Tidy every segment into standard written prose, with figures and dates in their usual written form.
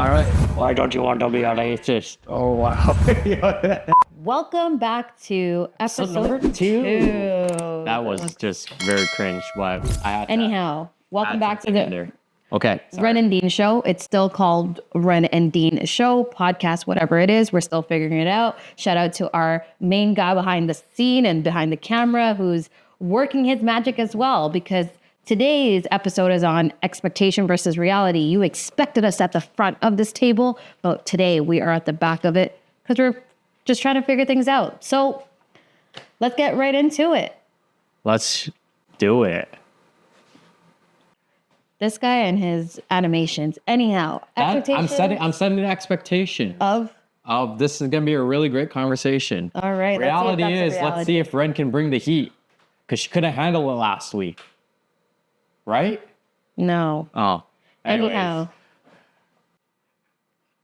All right. Why don't you want to be a racist? Oh, wow. Welcome back to episode number 2. That was just very cringe, but I had to Anyhow, welcome add back to something in the there. Okay. Sorry. Ren and Dean Show. It's still called Ren and Dean Show, podcast, whatever it is. We're still figuring it out. Shout out to our main guy behind the scene and behind the camera who's working his magic as well, because today's episode is on expectation versus reality. You expected us at the front of this table, but today we are at the back of it because we're just trying to figure things out. So let's get right into it. Let's do it. This guy and his animations. Anyhow, I'm setting an expectation of this is gonna be a really great conversation. all right. Let's see if Ren can bring the heat, because she couldn't handle it last week, right? No. Oh, Anyhow,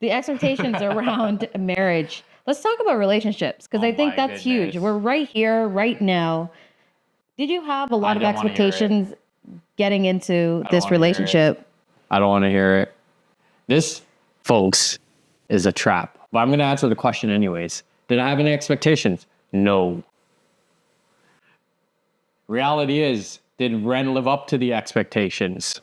the expectations around marriage. Let's talk about relationships, because Oh I think my that's huge. goodness. We're right here, right now. Did you have a lot of don't wanna hear it. expectations getting into don't this wanna hear it. relationship? I don't want to hear it. This, folks, is a trap. But I'm going to answer the question anyways. Did I have any expectations? No. Reality is, did Ren live up to the expectations?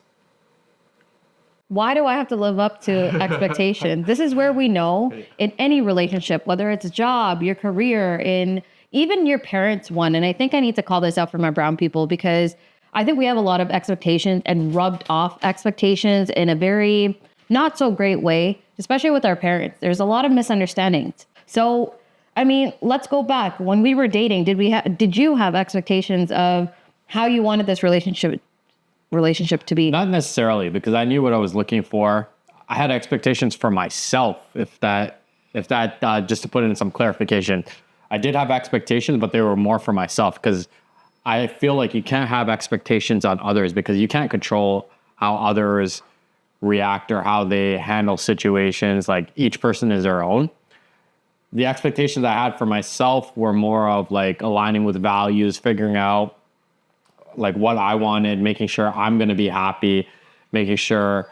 Why do I have to live up to expectations? This is where we know in any relationship, whether it's a job, your career, in even your parents' one. And I think I need to call this out for my brown people, because I think we have a lot of expectations and rubbed off expectations in a very not so great way, especially with our parents. There's a lot of misunderstandings. So, I mean, let's go back. When we were dating, did you have expectations of how you wanted this relationship to be? Not necessarily, because I knew what I was looking for. I had expectations for myself, if that just to put in some clarification. I did have expectations, but they were more for myself, because I feel like you can't have expectations on others, because you can't control how others react or how they handle situations. Like, each person is their own. The expectations I had for myself were more of like aligning with values, figuring out like what I wanted, making sure I'm going to be happy, making sure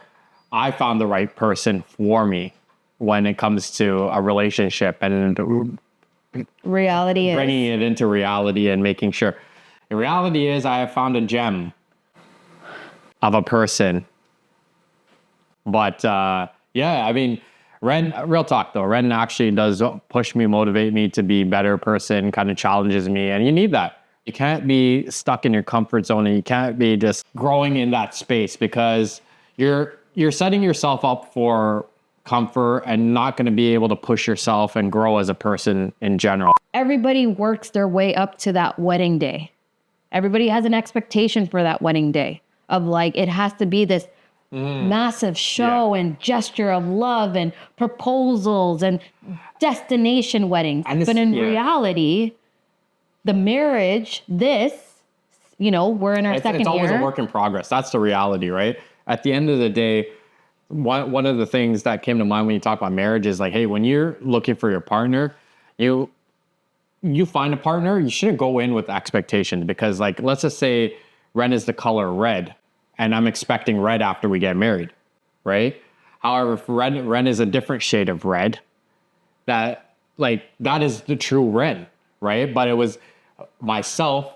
I found the right person for me when it comes to a relationship, and Reality is bringing it into reality and making sure. The reality is, I have found a gem of a person. But yeah, I mean, Ren, real talk though, Ren actually does push me, motivate me to be a better person, kind of challenges me. And you need that. You can't be stuck in your comfort zone, and you can't be just growing in that space, because you're setting yourself up for comfort and not going to be able to push yourself and grow as a person in general. everybody works their way up to that wedding day. Everybody has an expectation for that wedding day of like, it has to be this massive show and gesture of love and proposals and destination weddings. And but in reality, the marriage, we're in our second It's always year. a work in progress. That's the reality, right? At the end of the day, one of the things that came to mind when you talk about marriage is like, hey, when you're looking for your partner, you find a partner, you shouldn't go in with expectations, because like, let's just say Ren is the color red and I'm expecting red after we get married, right? However, if Ren is a different shade of red, that is the true Ren, right? But it was myself,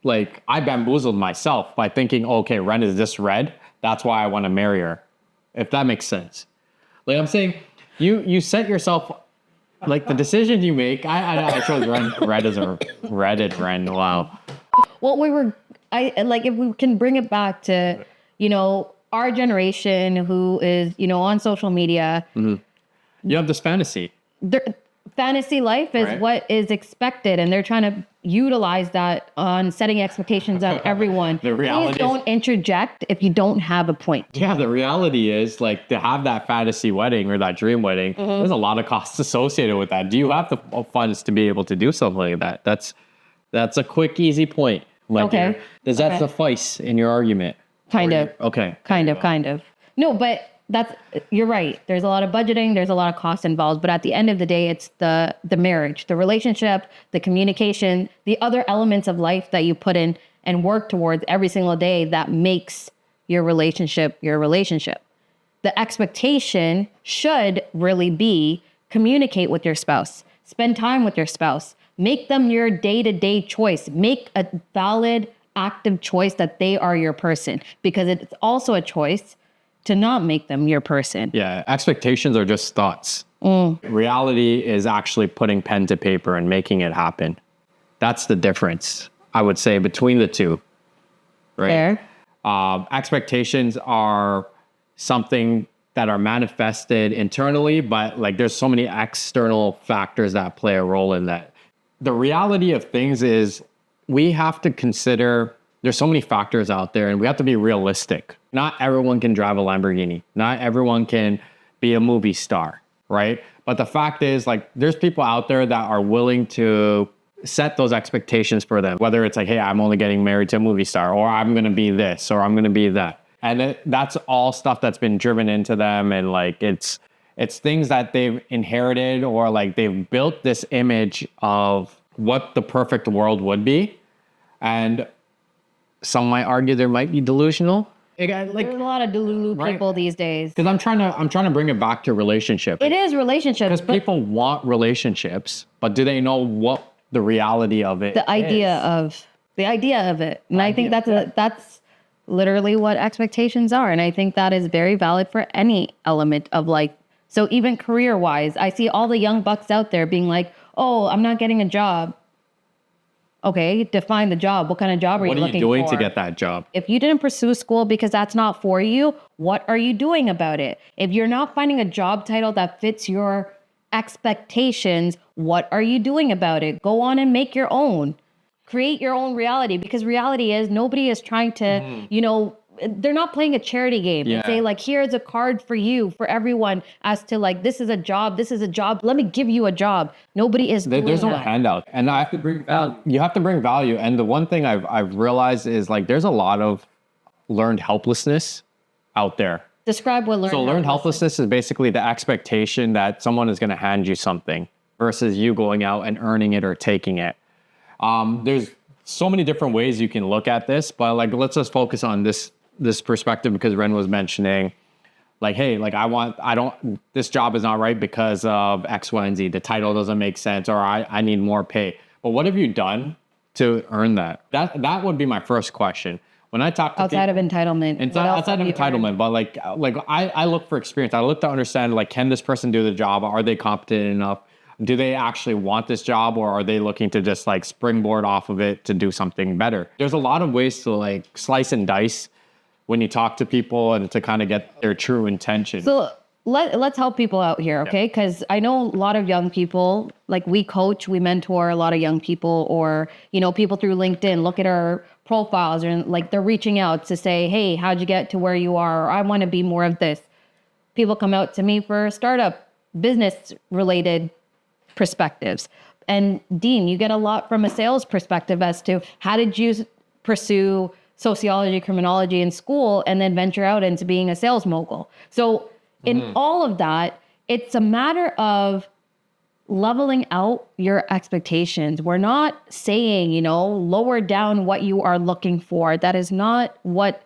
like I bamboozled myself by thinking, okay, Ren is this red, that's why I want to marry her. If that makes sense. Like I'm saying, you set yourself, like the decisions you make. I chose red as a Reddit Ren. Wow. Well, if we can bring it back to, our generation who is, on social media. You have this fantasy. Fantasy life is what is expected, and they're trying to utilize that on setting expectations of everyone. The reality Please don't interject if you don't have a point. Yeah, the reality is, like, to have that fantasy wedding or that dream wedding, there's a lot of costs associated with that. Do you have the funds to be able to do something like that? That's a quick, easy point. Okay. Does that suffice in your argument? Kind of. Okay. Kind of. No, but you're right. There's a lot of budgeting. There's a lot of cost involved. But at the end of the day, it's the marriage, the relationship, the communication, the other elements of life that you put in and work towards every single day that makes your relationship your relationship. the expectation should really be communicate with your spouse, spend time with your spouse, make them your day-to-day choice, make a valid, active choice that they are your person, because it's also a choice to not make them your person. Yeah, expectations are just thoughts. Reality is actually putting pen to paper and making it happen. That's the difference, I would say, between the two. Right? Fair. Expectations are something that are manifested internally, but like there's so many external factors that play a role in that. The reality of things is we have to consider there's so many factors out there and we have to be realistic. Not everyone can drive a Lamborghini. Not everyone can be a movie star, right? But the fact is, like, there's people out there that are willing to set those expectations for them, whether it's like, hey, I'm only getting married to a movie star, or I'm going to be this, or I'm going to be that. And that's all stuff that's been driven into them. And like, it's things that they've inherited, or like they've built this image of what the perfect world would be. And some might argue there might be delusional. There's a lot of delulu people these days. Because I'm trying to bring it back to relationship. It is relationships. Because people want relationships, but do they know what the reality of it the idea of it. And I think that's literally what expectations are. And I think that is very valid for any element of life. So even career-wise, I see all the young bucks out there being like, oh, I'm not getting a job. Okay, define the job. What kind of job are you looking for? What are you doing to get that job? If you didn't pursue school because that's not for you, what are you doing about it? If you're not finding a job title that fits your expectations, what are you doing about it? Go on and make your own. Create your own reality, because reality is nobody is trying to, they're not playing a charity game and say like, here's a card for you, for everyone, as to like, this is a job, let me give you a job. Nobody is doing There's no that. handout. And I have to bring value. You have to bring value. And the one thing I've realized is like, there's a lot of learned helplessness out there. Describe what learned helplessness is basically the expectation that someone is going to hand you something versus you going out and earning it or taking it. There's so many different ways you can look at this, but like, let's just focus on this perspective, because Ren was mentioning like, hey, like this job is not right because of X, Y, and Z. The title doesn't make sense, or I need more pay. But what have you done to earn that? That would be my first question. When I talk to outside of entitlement, outside of entitlement, but like I look for experience. I look to understand, like, can this person do the job? Are they competent enough? Do they actually want this job, or are they looking to just like springboard off of it to do something better? There's a lot of ways to like slice and dice when you talk to people and to kind of get their true intention. So let's help people out here, okay? Because I know a lot of young people, like we coach, we mentor a lot of young people, or, people through LinkedIn look at our profiles and like they're reaching out to say, hey, how'd you get to where you are? Or I want to be more of this. People come out to me for startup business related perspectives. And Dean, you get a lot from a sales perspective as to how did you pursue sociology, criminology in school and then venture out into being a sales mogul. So in all of that, it's a matter of leveling out your expectations. We're not saying, lower down what you are looking for. That is not what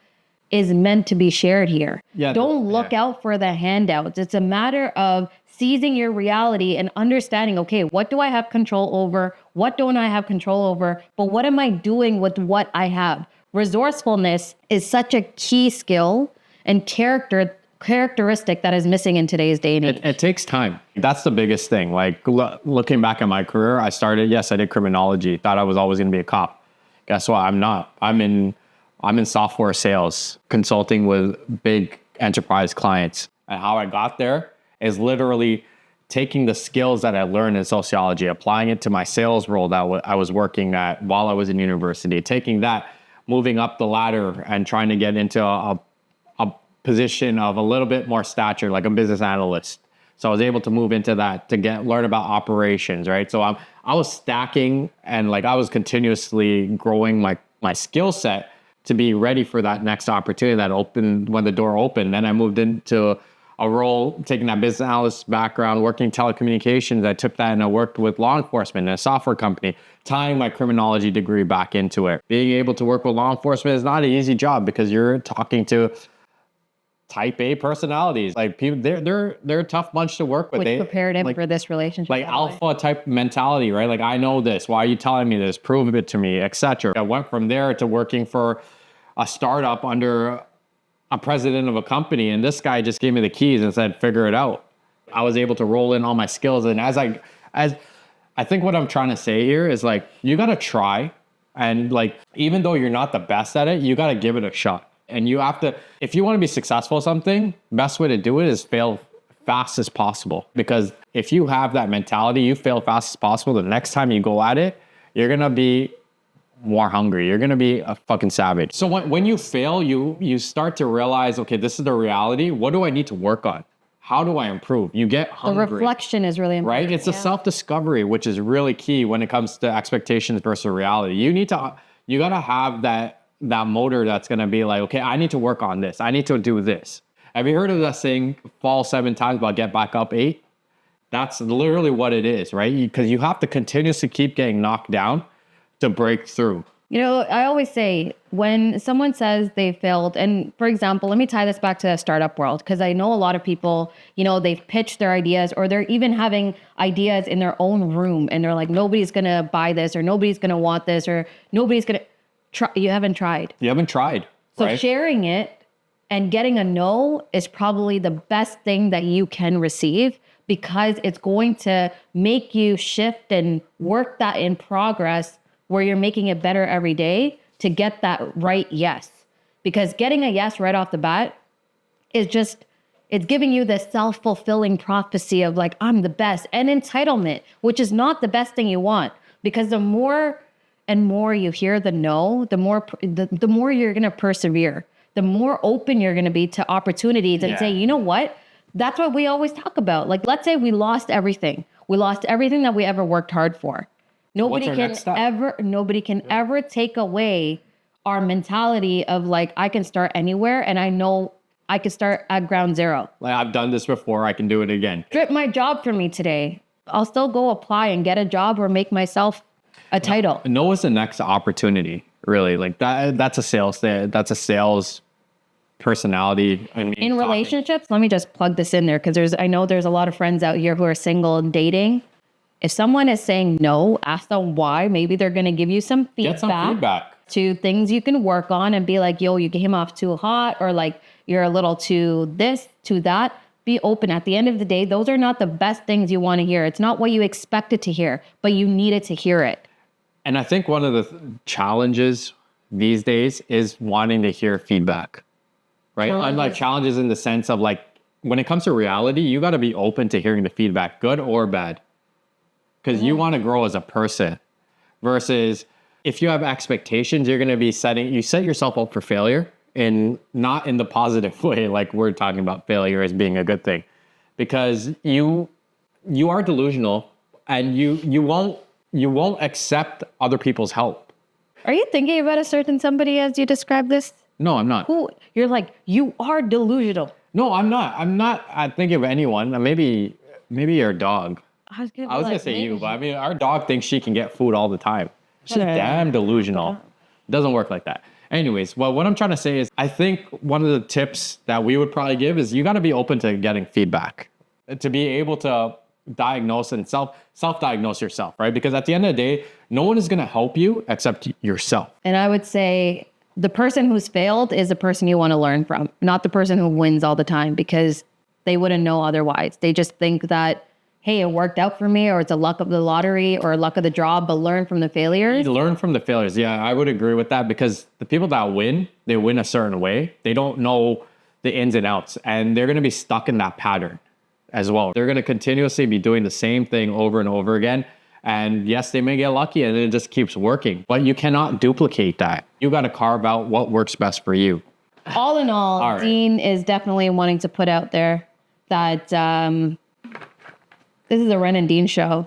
is meant to be shared here. Don't look out for the handouts. It's a matter of seizing your reality and understanding, okay, what do I have control over? What don't I have control over? But what am I doing with what I have? Resourcefulness is such a key skill and characteristic that is missing in today's day and age. It takes time. That's the biggest thing. Like looking back at my career, I did criminology, thought I was always going to be a cop. Guess what? I'm not. I'm in software sales, consulting with big enterprise clients. And how I got there is literally taking the skills that I learned in sociology, applying it to my sales role that I was working at while I was in university, taking that, moving up the ladder and trying to get into a position of a little bit more stature, like a business analyst. So I was able to move into that to learn about operations, right? So I was stacking and like I was continuously growing my skill set to be ready for that next opportunity that opened when the door opened. Then I moved into a role, taking that business analyst background, working telecommunications. I took that and I worked with law enforcement in a software company, tying my criminology degree back into it. Being able to work with law enforcement is not an easy job because you're talking to type A personalities. Like people, they're a tough bunch to work with. Which They prepared him like, for this relationship. like by the way. alpha type mentality, right? Like, I know this. Why are you telling me this? Prove it to me, etc. I went from there to working for a startup under a president of a company, and this guy just gave me the keys and said, "Figure it out." I was able to roll in all my skills, and as I think what I'm trying to say here is like, you gotta try, and like, even though you're not the best at it, you gotta give it a shot. And you have to, if you want to be successful at something, best way to do it is fail fast as possible. Because if you have that mentality, you fail fast as possible, the next time you go at it, you're gonna be more hungry. You're gonna be a fucking savage. So when you fail, you start to realize, okay, this is the reality. What do I need to work on? How do I improve? You get The hungry. reflection is really important. Right? It's a self-discovery, which is really key when it comes to expectations versus reality. You gotta have that motor that's gonna be like, okay, I need to work on this. I need to do this. Have you heard of that saying, fall 7 times, but get back up 8? That's literally what it is, right? Because you have to continuously keep getting knocked down to break through. You know, I always say when someone says they failed, and for example, let me tie this back to the startup world, because I know a lot of people, you know, they've pitched their ideas or they're even having ideas in their own room and they're like, nobody's going to buy this or nobody's going to want this or nobody's going to try. You haven't tried. You haven't tried. So right? sharing it and getting a no is probably the best thing that you can receive, because it's going to make you shift and work that in progress where you're making it better every day to get that right yes. Because getting a yes right off the bat is just, it's giving you this self-fulfilling prophecy of like, I'm the best, and entitlement, which is not the best thing you want. Because the more and more you hear the no, the more you're going to persevere, the more open you're going to be to opportunities and say, you know what? That's what we always talk about. Like, let's say we lost everything. We lost everything that we ever worked hard for. Nobody can ever take away our mentality of like, I can start anywhere and I know I can start at ground zero. Like, I've done this before, I can do it again. Strip my job from me today. I'll still go apply and get a job or make myself a title. No is the next opportunity, really. Like that's a sales thing. That's a sales personality. In relationships, let me just plug this in there, because I know there's a lot of friends out here who are single and dating. If someone is saying no, ask them why. Maybe they're going to give you some feedback. Get some feedback to things you can work on and be like, yo, you came off too hot, or like you're a little too this, too that. Be open. At the end of the day, those are not the best things you want to hear. It's not what you expected to hear, but you needed to hear it. And I think one of the challenges these days is wanting to hear feedback, right? Unlike challenges in the sense of like, when it comes to reality, you got to be open to hearing the feedback, good or bad. Because you want to grow as a person, versus if you have expectations, you're going to be you set yourself up for failure, and not in the positive way. Like we're talking about failure as being a good thing, because you are delusional, and you won't accept other people's help. Are you thinking about a certain somebody as you describe this? No, I'm not. Who you're like, you are delusional. No, I'm not. I think of anyone. Maybe your dog. I was gonna say you, but I mean, our dog thinks she can get food all the time. She's damn delusional. It doesn't work like that. Anyways, well, what I'm trying to say is, I think one of the tips that we would probably give is you got to be open to getting feedback, to be able to diagnose and self-diagnose yourself, right? Because at the end of the day, no one is going to help you except yourself. And I would say the person who's failed is the person you want to learn from, not the person who wins all the time, because they wouldn't know otherwise. They just think that, hey, it worked out for me, or it's a luck of the lottery or luck of the draw, but learn from the failures. Learn from the failures. Yeah, I would agree with that, because the people that win, they win a certain way. They don't know the ins and outs, and they're going to be stuck in that pattern as well. They're going to continuously be doing the same thing over and over again. And yes, they may get lucky and it just keeps working, but you cannot duplicate that. You got to carve out what works best for you. All in all, right. Dean is definitely wanting to put out there that this is a Ren and Dean show,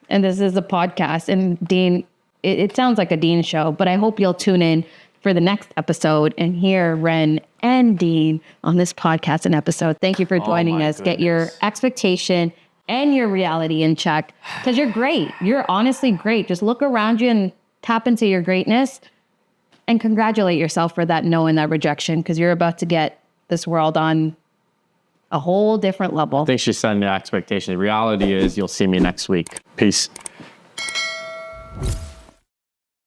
and this is a podcast. And Dean, it sounds like a Dean show, but I hope you'll tune in for the next episode and hear Ren and Dean on this podcast and episode. Thank you for joining us. Goodness. Get your expectation and your reality in check, because you're great. You're honestly great. Just look around you and tap into your greatness and congratulate yourself for that no and that rejection, because you're about to get this world on a whole different level. I think she's setting the expectation. The reality is you'll see me next week. Peace.